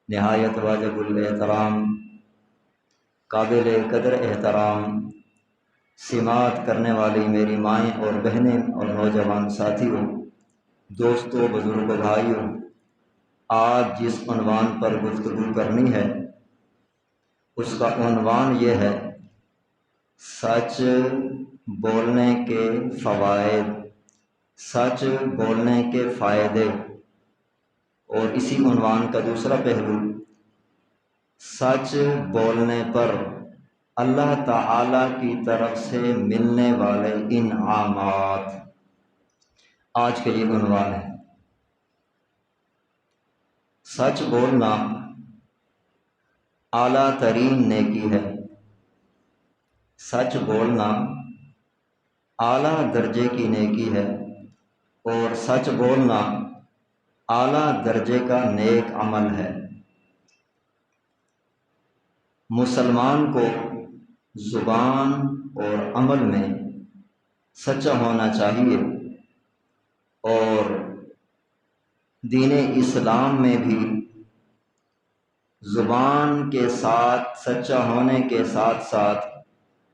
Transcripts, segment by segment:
نہایت واجب الاحترام، قابل قدر احترام سماعت کرنے والی میری مائیں اور بہنیں اور نوجوان ساتھیوں، دوستوں، بزرگوں، بھائیوں، آج جس عنوان پر گفتگو کرنی ہے اس کا عنوان یہ ہے سچ بولنے کے فوائد، سچ بولنے کے فائدے، اور اسی عنوان کا دوسرا پہلو سچ بولنے پر اللہ تعالی کی طرف سے ملنے والے انعامات۔ آج کا یہ عنوان ہے۔ سچ بولنا اعلیٰ ترین نیکی ہے، سچ بولنا اعلیٰ درجے کی نیکی ہے، اور سچ بولنا اعلیٰ درجے کا نیک عمل ہے۔ مسلمان کو زبان اور عمل میں سچا ہونا چاہیے، اور دین اسلام میں بھی زبان کے ساتھ سچا ہونے کے ساتھ ساتھ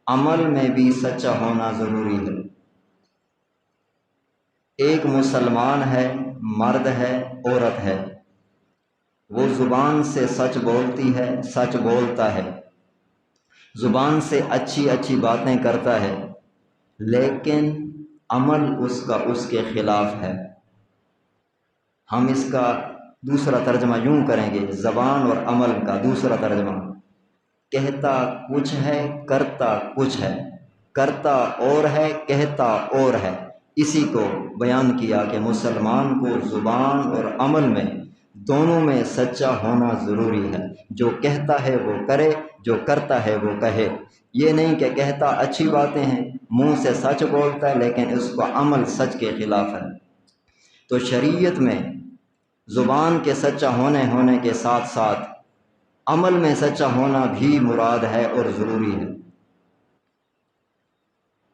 عمل میں بھی سچا ہونا ضروری ہے۔ ایک مسلمان ہے، مرد ہے، عورت ہے، وہ زبان سے سچ بولتی ہے، سچ بولتا ہے، زبان سے اچھی اچھی باتیں کرتا ہے، لیکن عمل اس کے خلاف ہے۔ ہم اس کا دوسرا ترجمہ یوں کریں گے، زبان اور عمل کا دوسرا ترجمہ، کہتا کچھ ہے، کرتا کچھ ہے، کرتا اور ہے، کہتا اور ہے۔ اسی کو بیان کیا کہ مسلمان کو زبان اور عمل میں دونوں میں سچا ہونا ضروری ہے۔ جو کہتا ہے وہ کرے، جو کرتا ہے وہ کہے۔ یہ نہیں کہ کہتا اچھی باتیں ہیں، منہ سے سچ بولتا ہے لیکن اس کا عمل سچ کے خلاف ہے۔ تو شریعت میں زبان کے سچا ہونے کے ساتھ ساتھ عمل میں سچا ہونا بھی مراد ہے اور ضروری ہے۔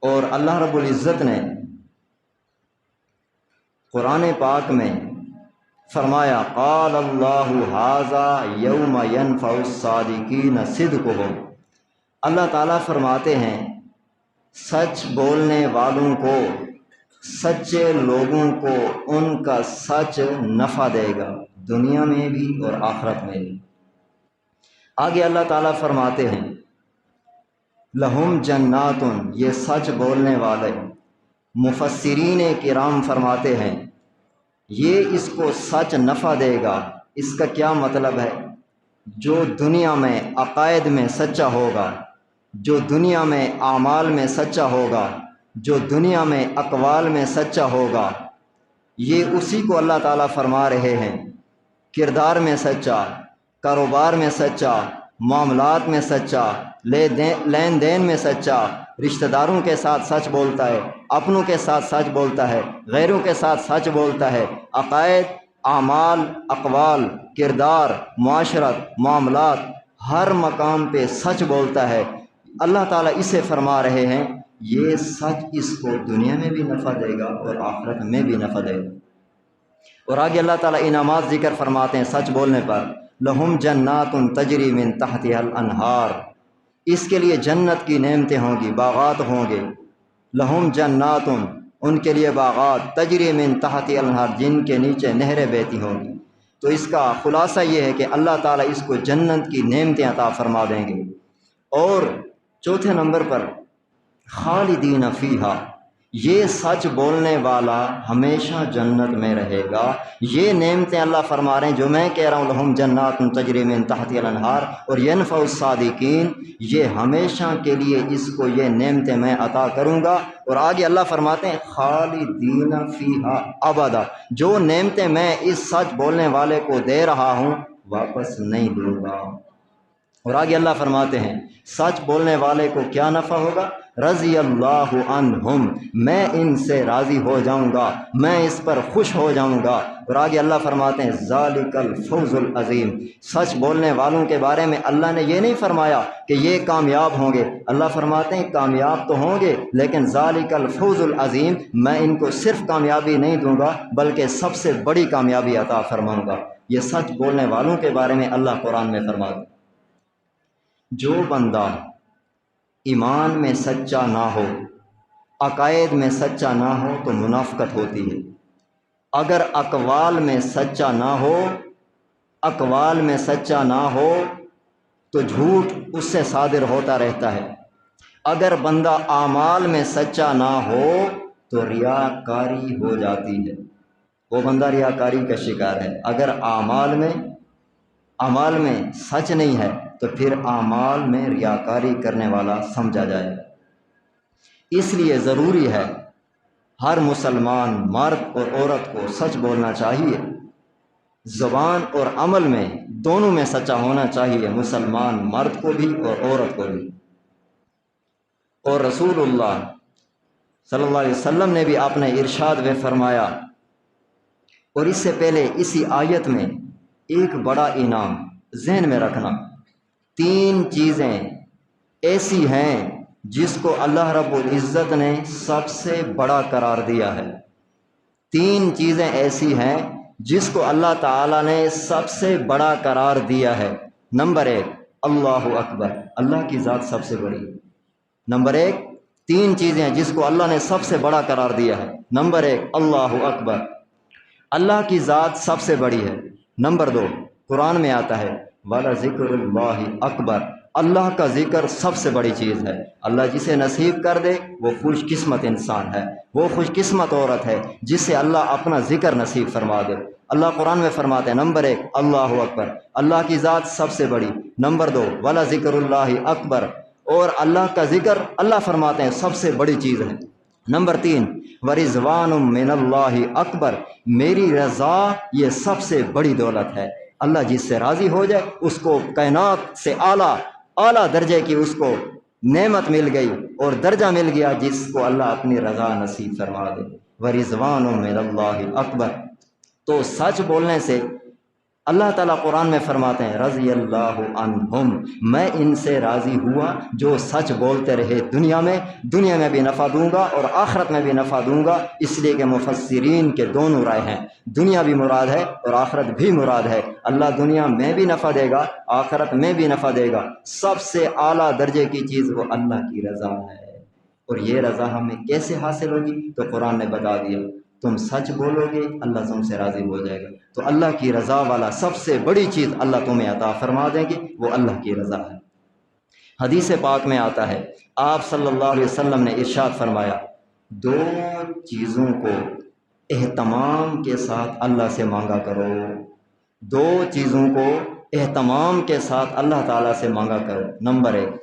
اور اللہ رب العزت نے قرآن پاک میں فرمایا، قال اللہ ھذا یوم ینفع الصادقین صدقہم۔ اللہ تعالیٰ فرماتے ہیں سچ بولنے والوں کو، سچے لوگوں کو ان کا سچ نفع دے گا، دنیا میں بھی اور آخرت میں بھی۔ آگے اللہ تعالیٰ فرماتے ہیں لہم جنات، یہ سچ بولنے والے، مفسرین کرام فرماتے ہیں یہ اس کو سچ نفع دے گا۔ اس کا کیا مطلب ہے؟ جو دنیا میں عقائد میں سچا ہوگا، جو دنیا میں اعمال میں سچا ہوگا، جو دنیا میں اقوال میں سچا ہوگا، یہ اسی کو اللہ تعالیٰ فرما رہے ہیں۔ کردار میں سچا، کاروبار میں سچا، معاملات میں سچا، لین دین میں سچا، رشتہ داروں کے ساتھ سچ بولتا ہے، اپنوں کے ساتھ سچ بولتا ہے، غیروں کے ساتھ سچ بولتا ہے، عقائد، اعمال، اقوال، کردار، معاشرت، معاملات، ہر مقام پہ سچ بولتا ہے۔ اللہ تعالیٰ اسے فرما رہے ہیں یہ سچ اس کو دنیا میں بھی نفع دے گا اور آخرت میں بھی نفع دے گا۔ اور آگے اللہ تعالیٰ انعامات ذکر فرماتے ہیں سچ بولنے پر، لہم جنات تجری من تحتها الانہار، اس کے لیے جنت کی نعمتیں ہوں گی، باغات ہوں گے۔ لہم جنات، ان کے لیے باغات، تجری من تحتها الانہار، جن کے نیچے نہریں بہتی ہوں گی۔ تو اس کا خلاصہ یہ ہے کہ اللہ تعالیٰ اس کو جنت کی نعمتیں عطا فرما دیں گے۔ اور چوتھے نمبر پر خالدین فیہا، یہ سچ بولنے والا ہمیشہ جنت میں رہے گا۔ یہ نعمتیں اللہ فرما رہے ہیں جو میں کہہ رہا ہوں، لہم جنات تجری من تحتها الانہار اور ینفع الصادقین، یہ ہمیشہ کے لیے اس کو یہ نعمتیں میں عطا کروں گا۔ اور آگے اللہ فرماتے ہیں خالدین فیہا ابدا، جو نعمتیں میں اس سچ بولنے والے کو دے رہا ہوں واپس نہیں دوں گا۔ اور آگے اللہ فرماتے ہیں سچ بولنے والے کو کیا نفع ہوگا؟ رضی اللہ عنہم، میں ان سے راضی ہو جاؤں گا، میں اس پر خوش ہو جاؤں گا۔ اور آگے اللہ فرماتے ہیں ذالک الفوز العظیم، سچ بولنے والوں کے بارے میں اللہ نے یہ نہیں فرمایا کہ یہ کامیاب ہوں گے، اللہ فرماتے ہیں کامیاب تو ہوں گے لیکن ذالک الفوز العظیم، میں ان کو صرف کامیابی نہیں دوں گا بلکہ سب سے بڑی کامیابی عطا فرماؤں گا۔ یہ سچ بولنے والوں کے بارے میں اللہ قرآن میں فرماتا ہے جو بندہ ایمان میں سچا نہ ہو، عقائد میں سچا نہ ہو تو منافقت ہوتی ہے۔ اگر اقوال میں سچا نہ ہو، اقوال میں سچا نہ ہو تو جھوٹ اس سے صادر ہوتا رہتا ہے۔ اگر بندہ اعمال میں سچا نہ ہو تو ریاکاری ہو جاتی ہے، وہ بندہ ریاکاری کا شکار ہے۔ اگر اعمال میں سچ نہیں ہے تو پھر اعمال میں ریاکاری کرنے والا سمجھا جائے۔ اس لیے ضروری ہے ہر مسلمان مرد اور عورت کو سچ بولنا چاہیے، زبان اور عمل میں دونوں میں سچا ہونا چاہیے، مسلمان مرد کو بھی اور عورت کو بھی۔ اور رسول اللہ صلی اللہ علیہ وسلم نے بھی اپنے ارشاد میں فرمایا، اور اس سے پہلے اسی آیت میں ایک بڑا انعام ذہن میں رکھنا، 3 چیزیں ایسی ہیں جس کو اللہ رب العزت نے سب سے بڑا قرار دیا ہے۔ 3 چیزیں ایسی ہیں جس کو اللہ تعالیٰ نے سب سے بڑا قرار دیا ہے۔ نمبر 1 اللہ اکبر، اللہ کی ذات سب سے بڑی۔ نمبر 1 3 چیزیں ہیں جس کو اللہ نے سب سے بڑا قرار دیا ہے۔ نمبر 1 اللہ اکبر، اللہ کی ذات سب سے بڑی ہے۔ نمبر 2 قرآن میں آتا ہے وَلَذِكْرُ اللَّهِ اکبر، اللہ کا ذکر سب سے بڑی چیز ہے۔ اللہ جسے نصیب کر دے وہ خوش قسمت انسان ہے، وہ خوش قسمت عورت ہے جسے اللہ اپنا ذکر نصیب فرما دے۔ اللہ قرآن میں فرماتے ہیں نمبر 1 اللہ اکبر، اللہ کی ذات سب سے بڑی۔ نمبر 2 وَلَذِكْرُ اللَّهِ اکبر، اور اللہ کا ذکر اللہ فرماتے ہیں سب سے بڑی چیز ہے۔ نمبر 3 وَرِضْوَانٌ مِّنَ اللَّهِ اکبر، میری رضا یہ سب سے بڑی دولت ہے۔ اللہ جس سے راضی ہو جائے اس کو کائنات سے اعلیٰ درجے کی اس کو نعمت مل گئی اور درجہ مل گیا جس کو اللہ اپنی رضا نصیب فرما دے۔ وَرِضْوَانٌ مِّنَ اللَّهِ اکبر، تو سچ بولنے سے اللہ تعالیٰ قرآن میں فرماتے ہیں رضی اللہ عنہم، میں ان سے راضی ہوا جو سچ بولتے رہے دنیا میں بھی نفع دوں گا اور آخرت میں بھی نفع دوں گا۔ اس لیے کہ مفسرین کے دونوں رائے ہیں، دنیا بھی مراد ہے اور آخرت بھی مراد ہے۔ اللہ دنیا میں بھی نفع دے گا، آخرت میں بھی نفع دے گا۔ سب سے اعلیٰ درجے کی چیز وہ اللہ کی رضا ہے، اور یہ رضا ہمیں کیسے حاصل ہوگی تو قرآن نے بتا دیا، تم سچ بولو گے اللہ تم سے راضی ہو جائے گا۔ تو اللہ کی رضا والا سب سے بڑی چیز اللہ تمہیں عطا فرما دیں گے، وہ اللہ کی رضا ہے۔ حدیث پاک میں آتا ہے آپ صلی اللہ علیہ وسلم نے ارشاد فرمایا 2 چیزوں کو اہتمام کے ساتھ اللہ سے مانگا کرو، 2 چیزوں کو اہتمام کے ساتھ اللہ تعالیٰ سے مانگا کرو۔ نمبر 1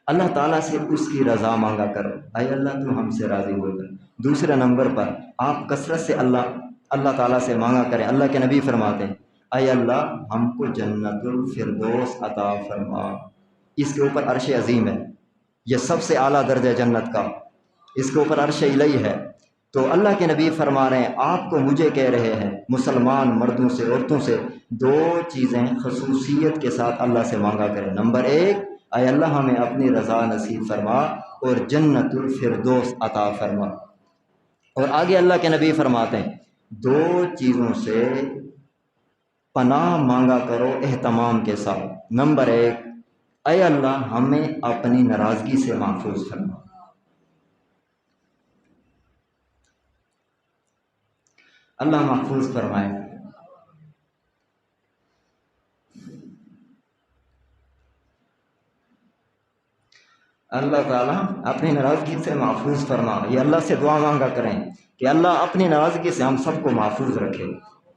اللہ تعالیٰ سے اس کی رضا مانگا کرو، اے اللہ تو ہم سے راضی ہو جائے۔ دوسرے نمبر پر آپ کثرت سے اللہ تعالیٰ سے مانگا کریں۔ اللہ کے نبی فرماتے ہیں اے اللہ ہم کو جنت الفردوس عطا فرما، اس کے اوپر عرش عظیم ہے، یہ سب سے اعلیٰ درجہ جنت کا، اس کے اوپر عرش الہی ہے۔ تو اللہ کے نبی فرما رہے ہیں آپ کو مجھے کہہ رہے ہیں مسلمان مردوں سے عورتوں سے 2 چیزیں خصوصیت کے ساتھ اللہ سے مانگا کریں۔ نمبر 1 اے اللہ ہمیں اپنی رضا نصیب فرما اور جنت الفردوس عطا فرما۔ اور آگے اللہ کے نبی فرماتے ہیں 2 چیزوں سے پناہ مانگا کرو اہتمام کے ساتھ۔ نمبر 1 اے اللہ ہمیں اپنی ناراضگی سے محفوظ فرما۔ اللہ محفوظ فرمائے۔ اللہ تعالیٰ اپنی ناراضگی سے محفوظ فرما، یہ اللہ سے دعا مانگا کریں کہ اللہ اپنی ناراضگی سے ہم سب کو محفوظ رکھے۔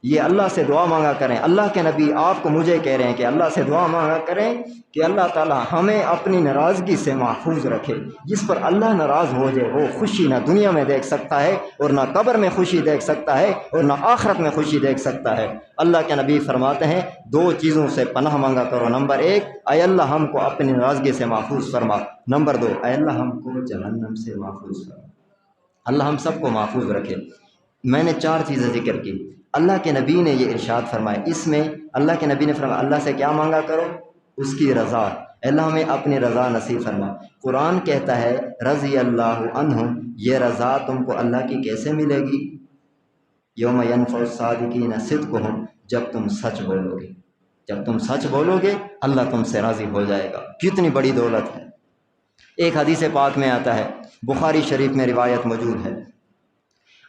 یہ اللہ سے دعا مانگا کریں۔ اللہ کے نبی آپ کو مجھے کہہ رہے ہیں کہ اللہ سے دعا مانگا کریں کہ اللہ تعالیٰ ہمیں اپنی ناراضگی سے محفوظ رکھے۔ جس پر اللہ ناراض ہو جائے وہ خوشی نہ دنیا میں دیکھ سکتا ہے اور نہ قبر میں خوشی دیکھ سکتا ہے اور نہ آخرت میں خوشی دیکھ سکتا ہے۔ اللہ کے نبی فرماتے ہیں 2 چیزوں سے پناہ مانگا کرو۔ نمبر 1 اے اللہ ہم کو اپنی ناراضگی سے محفوظ فرما۔ نمبر 2 اے اللہ ہم کو جہنم سے محفوظ فرما۔ اللہ ہم سب کو محفوظ رکھے۔ میں نے 4 چیزیں ذکر کی، اللہ کے نبی نے یہ ارشاد فرمایا۔ اس میں اللہ کے نبی نے فرمایا اللہ سے کیا مانگا کرو؟ اس کی رضا، اللہ ہمیں اپنی رضا نصیب فرما۔ قرآن کہتا ہے رضی اللہ عنہم، یہ رضا تم کو اللہ کی کیسے ملے گی؟ یوم ینفع الصادقین صدقہم، جب تم سچ بولو گے، جب تم سچ بولو گے اللہ تم سے راضی ہو جائے گا۔ کتنی بڑی دولت ہے۔ ایک حدیث پاک میں آتا ہے، بخاری شریف میں روایت موجود ہے،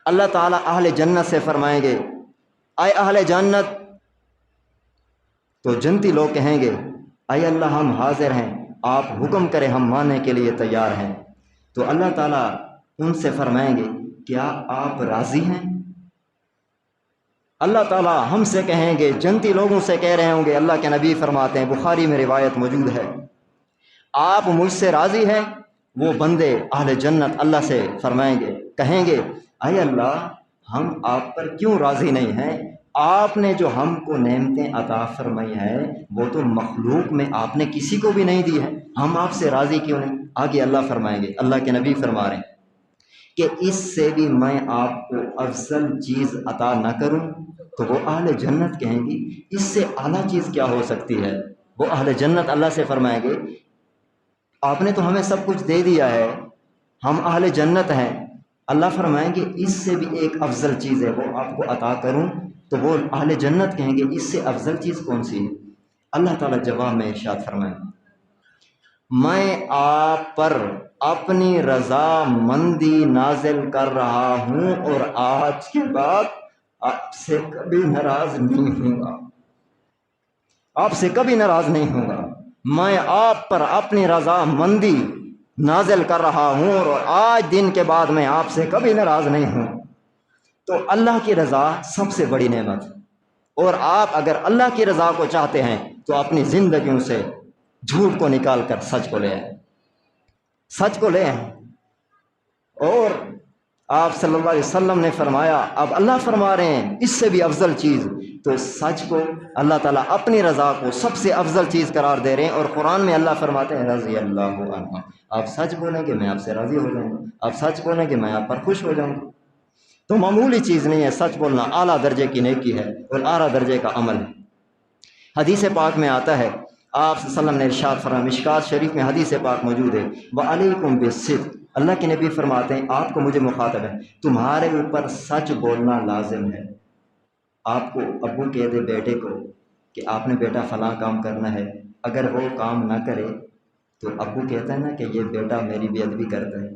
اللہ تعالیٰ اہل جنت سے فرمائیں گے اے اہل جنت، تو جنتی لوگ کہیں گے اے اللہ ہم حاضر ہیں، آپ حکم کریں ہم ماننے کے لیے تیار ہیں۔ تو اللہ تعالیٰ ان سے فرمائیں گے کیا آپ راضی ہیں؟ اللہ تعالیٰ ہم سے کہیں گے، جنتی لوگوں سے کہہ رہے ہوں گے، اللہ کے نبی فرماتے ہیں، بخاری میں روایت موجود ہے، آپ مجھ سے راضی ہیں؟ وہ بندے اہل جنت اللہ سے فرمائیں گے، کہیں گے اے اللہ ہم آپ پر کیوں راضی نہیں ہیں؟ آپ نے جو ہم کو نعمتیں عطا فرمائی ہیں وہ تو مخلوق میں آپ نے کسی کو بھی نہیں دی ہے، ہم آپ سے راضی کیوں نہیں؟ آگے اللہ فرمائیں گے، اللہ کے نبی فرما رہے ہیں کہ اس سے بھی میں آپ کو افضل چیز عطا نہ کروں؟ تو وہ اہل جنت کہیں گی اس سے اعلیٰ چیز کیا ہو سکتی ہے؟ وہ اہل جنت اللہ سے فرمائیں گے آپ نے تو ہمیں سب کچھ دے دیا ہے، ہم اہل جنت ہیں۔ اللہ فرمائیں گے اس سے بھی ایک افضل چیز ہے، وہ آپ کو عطا کروں؟ تو وہ اہل جنت کہیں گے اس سے افضل چیز کون سی ہے؟ اللہ تعالیٰ جواب میں ارشاد فرمائیں میں آپ پر اپنی رضا مندی نازل کر رہا ہوں اور آج کے بعد آپ سے کبھی ناراض نہیں ہوں گا، آپ سے کبھی ناراض نہیں ہوں گا۔ میں آپ پر اپنی رضا مندی نازل کر رہا ہوں اور آج دن کے بعد میں آپ سے کبھی ناراض نہیں ہوں۔ تو اللہ کی رضا سب سے بڑی نعمت، اور آپ اگر اللہ کی رضا کو چاہتے ہیں تو اپنی زندگیوں سے جھوٹ کو نکال کر سچ کو لے آئیں، سچ کو لے آئیں۔ اور آپ صلی اللہ علیہ وسلم نے فرمایا، اب اللہ فرما رہے ہیں اس سے بھی افضل چیز، تو سچ کو اللہ تعالیٰ اپنی رضا کو سب سے افضل چیز قرار دے رہے ہیں، اور قرآن میں اللہ فرماتے ہیں رضی اللہ عنہ، آپ سچ بولیں گے میں آپ سے راضی ہو جاؤں گا، آپ سچ بولیں گے میں آپ پر خوش ہو جاؤں گا۔ تو معمولی چیز نہیں ہے، سچ بولنا اعلیٰ درجے کی نیکی ہے اور اعلیٰ درجے کا عمل ہے۔ حدیث پاک میں آتا ہے، آپ صلی اللہ علیہ وسلم نے ارشاد فرمایا، مشکات شریف میں حدیث پاک موجود ہے، وعلیکم بالصدق، اللہ کے نبی فرماتے ہیں آپ کو مجھے مخاطب ہے، تمہارے اوپر سچ بولنا لازم ہے۔ آپ کو ابو کہہ دے بیٹے کو کہ آپ نے بیٹا فلاں کام کرنا ہے، اگر وہ کام نہ کرے تو ابو کہتا ہے نا کہ یہ بیٹا میری بے ادبی کرتا ہے۔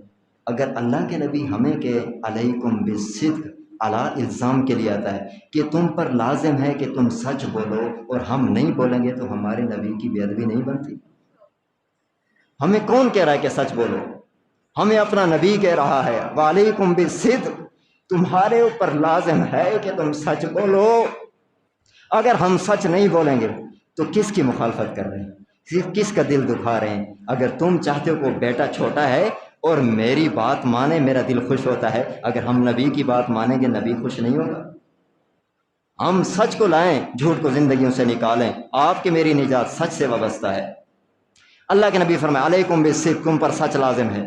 اگر اللہ کے نبی ہمیں کہ علیکم بالصدق اعلیٰ الزام کے لیے آتا ہے کہ تم پر لازم ہے کہ تم سچ بولو، اور ہم نہیں بولیں گے تو ہمارے نبی کی بے ادبی نہیں بنتی۔ ہمیں کون کہہ رہا ہے کہ سچ بولو؟ ہمیں اپنا نبی کہہ رہا ہے وعلیکم بالصدق، تمہارے اوپر لازم ہے کہ تم سچ بولو۔ اگر ہم سچ نہیں بولیں گے تو کس کی مخالفت کر رہے ہیں، کس کا دل دکھا رہے ہیں؟ اگر تم چاہتے ہو کہ بیٹا چھوٹا ہے اور میری بات مانے میرا دل خوش ہوتا ہے، اگر ہم نبی کی بات مانیں گے نبی خوش نہیں ہوگا؟ ہم سچ کو لائیں، جھوٹ کو زندگیوں سے نکالیں، آپ کی میری نجات سچ سے وابستہ ہے۔ اللہ کے نبی فرمائے علیکم بالصدق، تم پر سچ لازم ہے۔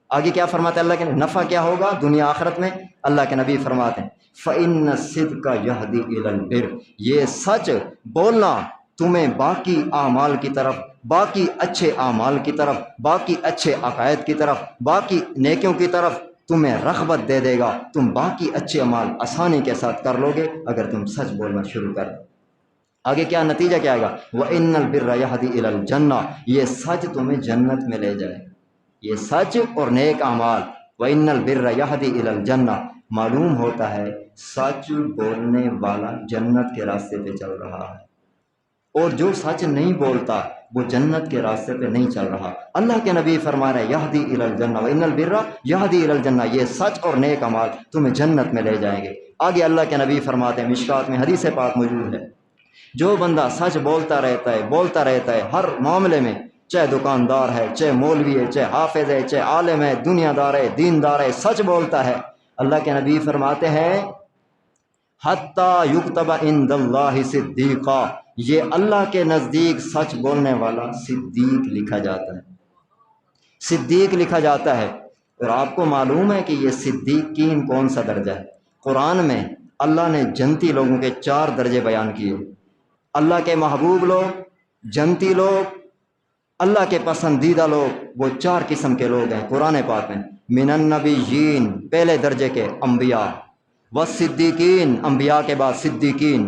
آگے کیا فرماتے ہیں اللہ کے نفع کیا ہوگا دنیا آخرت میں؟ اللہ کے نبی فرماتے ہیں فَإِنَّ الصِّدْقَ يَهْدِي إِلَى الْبِرِّ، یہ سچ بولنا تمہیں باقی اعمال کی طرف، باقی اچھے اعمال کی طرف، باقی اچھے عقائد کی طرف، باقی نیکیوں کی طرف تمہیں رغبت دے دے گا، تم باقی اچھے اعمال آسانی کے ساتھ کر لو گے اگر تم سچ بولنا شروع کر دو۔ آگے کیا نتیجہ کیا آئے گا؟ وَإِنَّ الْبِرَّ يَهْدِي إِلَى الْجَنَّةِ، یہ سچ تمہیں جنت میں لے جائے، یہ سچ اور نیک اعمال۔ وَإِنَّ الْبِرَّ يَهْدِي إِلَى الْجَنَّةِ، معلوم ہوتا ہے سچ بولنے والا جنت کے راستے پہ چل رہا ہے، اور جو سچ نہیں بولتا وہ جنت کے راستے پہ نہیں چل رہا۔ اللہ کے نبی فرما رہے یہدی الی الجنہ وان البر یہدی الی الجنہ، یہ سچ اور نیک اعمال تمہیں جنت میں لے جائیں گے۔ آگے اللہ کے نبی فرماتے ہیں، مشکات میں حدیث پاک موجود ہے، جو بندہ سچ بولتا رہتا ہے ہر معاملے میں، چاہے دکاندار ہے، چاہے مولوی ہے، چاہے حافظ ہے، چاہے عالم ہے، دنیا دار ہے، دیندار ہے، سچ بولتا ہے، اللہ کے نبی فرماتے ہیں حتیٰ یکتب عند اللہ صدیقا، یہ اللہ کے نزدیک سچ بولنے والا صدیق لکھا جاتا ہے، صدیق لکھا جاتا ہے۔ اور آپ کو معلوم ہے کہ یہ صدیقین کون سا درجہ ہے؟ قرآن میں اللہ نے جنتی لوگوں کے 4 درجے بیان کیے، اللہ کے محبوب لوگ، جنتی لوگ، اللہ کے پسندیدہ لوگ، وہ 4 قسم کے لوگ ہیں قرآن پاک میں۔ من النبیین، پہلے درجے کے انبیاء، والصدیقین، انبیاء کے بعد صدیقین،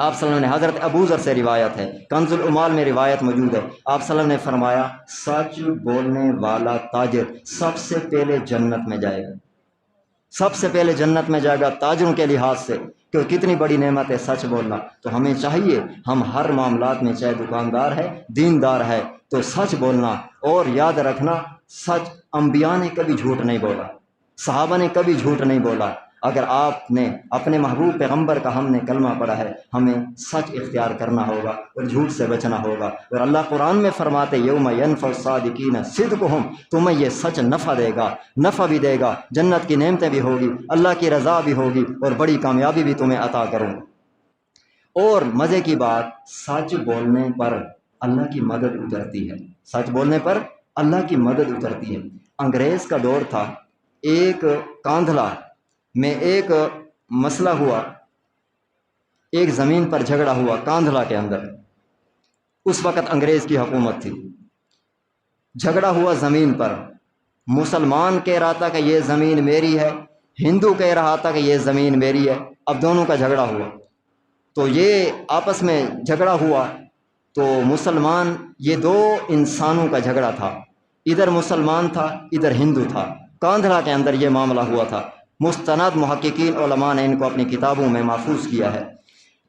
آپ صلی اللہ علیہ وسلم نے، حضرت ابو ذر سے روایت ہے، کنز العمال میں روایت موجود ہے، آپ صلی اللہ علیہ وسلم نے فرمایا سچ بولنے والا تاجر سب سے پہلے جنت میں جائے گا، سب سے پہلے جنت میں جائے گا تاجروں کے لحاظ سے، کہ کتنی بڑی نعمت ہے سچ بولنا۔ تو ہمیں چاہیے ہم ہر معاملات میں، چاہے دکاندار ہے، دیندار ہے، تو سچ بولنا، اور یاد رکھنا سچ، انبیاء نے کبھی جھوٹ نہیں بولا، صحابہ نے کبھی جھوٹ نہیں بولا۔ اگر آپ نے اپنے محبوب پیغمبر کا ہم نے کلمہ پڑھا ہے، ہمیں سچ اختیار کرنا ہوگا اور جھوٹ سے بچنا ہوگا۔ اور اللہ قرآن میں فرماتے یوم ینفع الصادقین صدقہم، تمہیں یہ سچ نفع دے گا، نفع بھی دے گا، جنت کی نعمتیں بھی ہوگی، اللہ کی رضا بھی ہوگی، اور بڑی کامیابی بھی تمہیں عطا کروں۔ اور مزے کی بات، سچ بولنے پر اللہ کی مدد اترتی ہے، سچ بولنے پر اللہ کی مدد اترتی ہے۔ انگریز کا دور تھا، ایک کاندھلا میں ایک مسئلہ ہوا، ایک زمین پر جھگڑا ہوا کاندھلا کے اندر، اس وقت انگریز کی حکومت تھی، جھگڑا ہوا زمین پر، مسلمان کہہ رہا تھا کہ یہ زمین میری ہے، ہندو کہہ رہا تھا کہ یہ زمین میری ہے، اب دونوں کا جھگڑا ہوا، تو یہ آپس میں جھگڑا ہوا، تو مسلمان، یہ دو انسانوں کا جھگڑا تھا، ادھر مسلمان تھا ادھر ہندو تھا، کاندھلا کے اندر یہ معاملہ ہوا تھا، مستند محققین علماء نے ان کو اپنی کتابوں میں محفوظ کیا ہے۔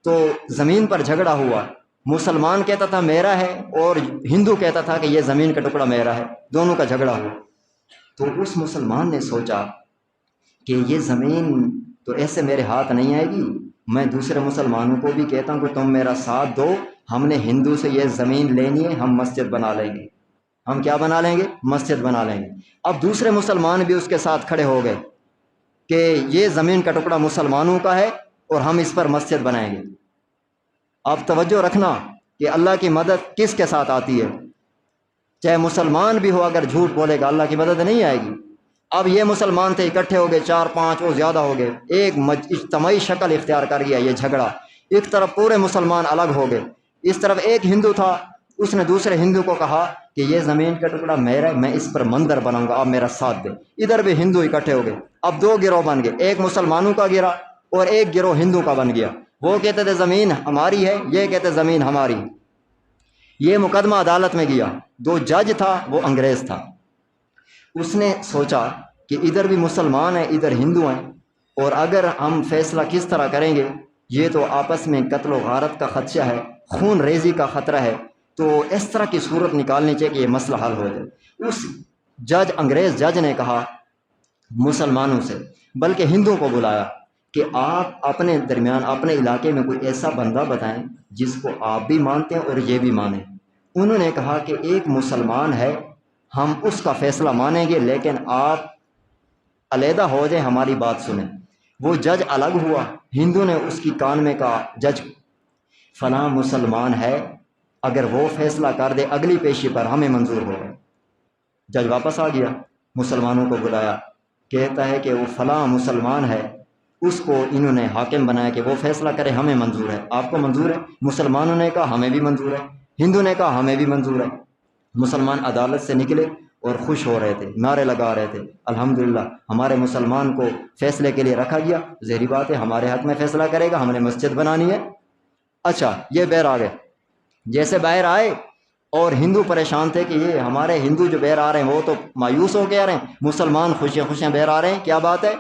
تو زمین پر جھگڑا ہوا، مسلمان کہتا تھا میرا ہے اور ہندو کہتا تھا کہ یہ زمین کا ٹکڑا میرا ہے، دونوں کا جھگڑا ہوا۔ تو اس مسلمان نے سوچا کہ یہ زمین تو ایسے میرے ہاتھ نہیں آئے گی، میں دوسرے مسلمانوں کو بھی کہتا ہوں کہ تم میرا ساتھ دو، ہم نے ہندو سے یہ زمین لینی ہے، ہم مسجد بنا لیں گے، ہم کیا بنا لیں گے؟ مسجد بنا لیں گے۔ اب دوسرے مسلمان بھی اس کے ساتھ کھڑے ہو گئے کہ یہ زمین کا ٹکڑا مسلمانوں کا ہے اور ہم اس پر مسجد بنائیں گے۔ اب توجہ رکھنا کہ اللہ کی مدد کس کے ساتھ آتی ہے، چاہے مسلمان بھی ہو، اگر جھوٹ بولے گا اللہ کی مدد نہیں آئے گی۔ اب یہ مسلمان تھے، اکٹھے ہو گئے، 4-5 اور زیادہ ہو گئے، ایک اجتماعی شکل اختیار کر گیا یہ جھگڑا، ایک طرف پورے مسلمان الگ ہو گئے، اس طرف ایک ہندو تھا، اس نے دوسرے ہندو کو کہا کہ یہ زمین کا ٹکڑا میرا ہے، میں اس پر مندر بناؤں گا، آپ میرا ساتھ دیں۔ ادھر بھی ہندو اکٹھے ہو گئے، اب 2 گروہ بن گئے، ایک مسلمانوں کا گرا اور ایک گروہ ہندو کا بن گیا، وہ کہتے تھے زمین ہماری ہے، یہ کہتے زمین ہماری۔ یہ مقدمہ عدالت میں گیا، 2 جج تھا، وہ انگریز تھا، اس نے سوچا کہ ادھر بھی مسلمان ہیں ادھر ہندو ہیں، اور اگر ہم فیصلہ کس طرح کریں گے، یہ تو آپس میں قتل و غارت کا خدشہ ہے، خون ریزی کا خطرہ ہے، تو اس طرح کی صورت نکالنی چاہیے کہ یہ مسئلہ حل ہو جائے۔ اس انگریز جج نے کہا مسلمانوں سے، بلکہ ہندوؤں کو بلایا کہ آپ اپنے درمیان، اپنے علاقے میں کوئی ایسا بندہ بتائیں جس کو آپ بھی مانتے ہیں اور یہ بھی مانیں۔ انہوں نے کہا کہ ایک مسلمان ہے، ہم اس کا فیصلہ مانیں گے، لیکن آپ علیحدہ ہو جائیں، ہماری بات سنیں۔ وہ جج الگ ہوا، ہندو نے اس کی کان میں کہا جج فلاں مسلمان ہے، اگر وہ فیصلہ کر دے اگلی پیشی پر ہمیں منظور ہوگا۔ جج واپس آ گیا، مسلمانوں کو بلایا، کہتا ہے کہ وہ فلاں مسلمان ہے، اس کو انہوں نے حاکم بنایا کہ وہ فیصلہ کرے، ہمیں منظور ہے، آپ کو منظور ہے؟ مسلمانوں نے کہا ہمیں بھی منظور ہے، ہندو نے کہا ہمیں بھی منظور ہے۔ مسلمان عدالت سے نکلے اور خوش ہو رہے تھے، نعرے لگا رہے تھے، الحمدللہ ہمارے مسلمان کو فیصلے کے لیے رکھا گیا، ظاہری بات ہے ہمارے حق میں فیصلہ کرے گا، ہم نے مسجد بنانی ہے۔ اچھا، یہ باہر آ گئے، جیسے باہر آئے اور ہندو پریشان تھے کہ یہ ہمارے ہندو جو باہر آ رہے ہیں وہ تو مایوس ہو کے آ رہے ہیں، مسلمان خوشیاں خوشیاں باہر آ رہے ہیں، کیا بات ہے؟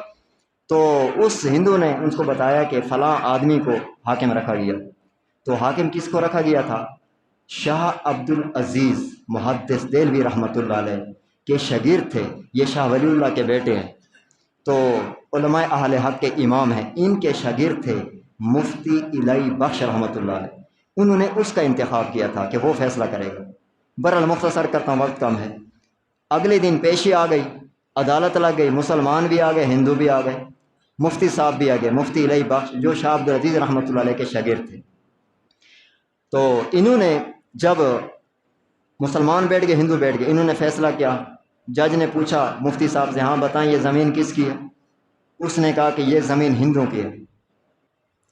تو اس ہندو نے ان کو بتایا کہ فلاں آدمی کو حاکم رکھا گیا۔ تو حاکم کس کو رکھا گیا تھا؟ شاہ عبد العزیز محدث دہلوی رحمۃ اللہ علیہ کے شاگرد تھے، یہ شاہ ولی اللہ کے بیٹے ہیں، تو علماء اہل حق کے امام ہیں، ان کے شاگرد تھے مفتی الہی بخش رحمۃ اللہ علیہ، انہوں نے اس کا انتخاب کیا تھا کہ وہ فیصلہ کرے گا۔ برحال مختصر کرتا ہوں، وقت کم ہے۔ اگلے دن پیشی آ گئی، عدالت لگ گئی، مسلمان بھی آ گئے، ہندو بھی آ گئے، مفتی صاحب بھی آ گئے، مفتی الہی بخش جو شاہ عبد العزیز رحمۃ اللہ علیہ کے شاگرد تھے۔ تو انہوں نے جب مسلمان بیٹھ گئے، ہندو بیٹھ گئے، انہوں نے فیصلہ کیا، جج نے پوچھا مفتی صاحب سے ہاں بتائیں یہ زمین کس کی ہے؟ اس نے کہا کہ یہ زمین ہندوؤں کی ہے۔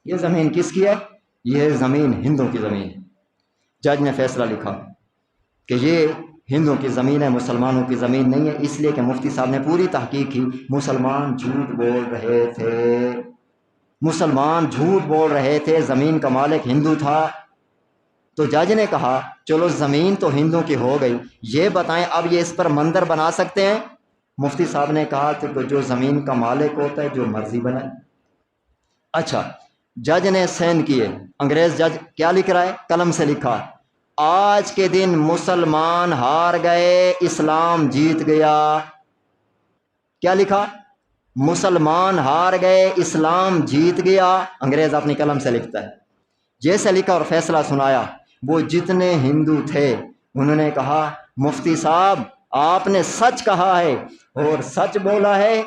یہ زمین کس کی ہے؟ یہ زمین ہندوؤں کی زمین ہے۔ جج نے فیصلہ لکھا کہ یہ ہندوؤں کی زمین ہے، مسلمانوں کی زمین نہیں ہے، اس لیے کہ مفتی صاحب نے پوری تحقیق کی، مسلمان جھوٹ بول رہے تھے، مسلمان جھوٹ بول رہے تھے، زمین کا مالک ہندو تھا۔ تو جج نے کہا چلو زمین تو ہندو کی ہو گئی، یہ بتائیں اب یہ اس پر مندر بنا سکتے ہیں؟ مفتی صاحب نے کہا کہ جو زمین کا مالک ہوتا ہے جو مرضی بنائے۔ اچھا، جج نے سین کیے، انگریز جج کیا لکھ رہا ہے؟ قلم سے لکھا، آج کے دن مسلمان ہار گئے، اسلام جیت گیا۔ کیا لکھا؟ مسلمان ہار گئے، اسلام جیت گیا۔ انگریز اپنی قلم سے لکھتا ہے۔ جیسے لکھا اور فیصلہ سنایا، وہ جتنے ہندو تھے انہوں نے کہا مفتی صاحب آپ نے سچ کہا ہے اور سچ بولا ہے،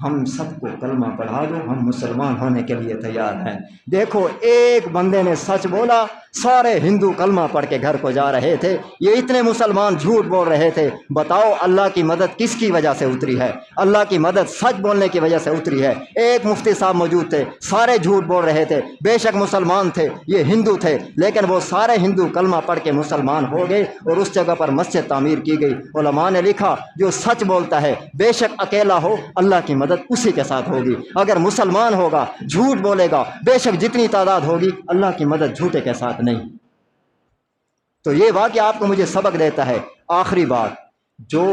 ہم سب کو کلمہ پڑھا دو، ہم مسلمان ہونے کے لیے تیار ہیں۔ دیکھو ایک بندے نے سچ بولا، سارے ہندو کلمہ پڑھ کے گھر کو جا رہے تھے۔ یہ اتنے مسلمان جھوٹ بول رہے تھے۔ بتاؤ اللہ کی مدد کس کی وجہ سے اتری ہے؟ اللہ کی مدد سچ بولنے کی وجہ سے اتری ہے۔ ایک مفتی صاحب موجود تھے، سارے جھوٹ بول رہے تھے، بے شک مسلمان تھے، یہ ہندو تھے، لیکن وہ سارے ہندو کلمہ پڑھ کے مسلمان ہو گئے اور اس جگہ پر مسجد تعمیر کی گئی۔ علماء نے لکھا جو سچ بولتا ہے بے شک اکیلا ہو اللہ کی مدد اسی کے ساتھ ہوگی، اگر مسلمان ہوگا جھوٹ بولے گا بے شک جتنی تعداد ہوگی اللہ کی مدد جھوٹے کے ساتھ نہیں۔ تو یہ واقعہ آپ کو مجھے سبق دیتا ہے۔ آخری بات، جو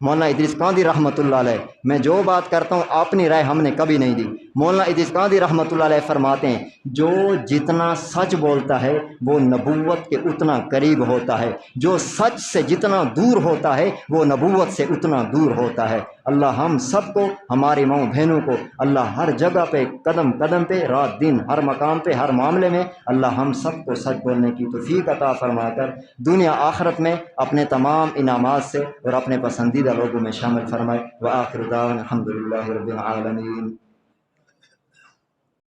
مولانا ادریس قادری رحمۃ اللہ علیہ، میں جو بات کرتا ہوں اپنی رائے ہم نے کبھی نہیں دی۔ مولانا ادریس قادری رحمۃ اللہ علیہ فرماتے ہیں جو جتنا سچ بولتا ہے وہ نبوت کے اتنا قریب ہوتا ہے، جو سچ سے جتنا دور ہوتا ہے وہ نبوت سے اتنا دور ہوتا ہے۔ اللہ ہم سب کو، ہماری ماؤں بہنوں کو اللہ ہر جگہ پہ، قدم قدم پہ، رات دن، ہر مقام پہ، ہر معاملے میں اللہ ہم سب کو سچ بولنے کی توفیق عطا فرما کر دنیا آخرت میں اپنے تمام انعامات سے اور اپنے پسندیدہ لوگوں میں شامل فرمائے۔ وآخر دعوانا الحمد للہ رب العالمین۔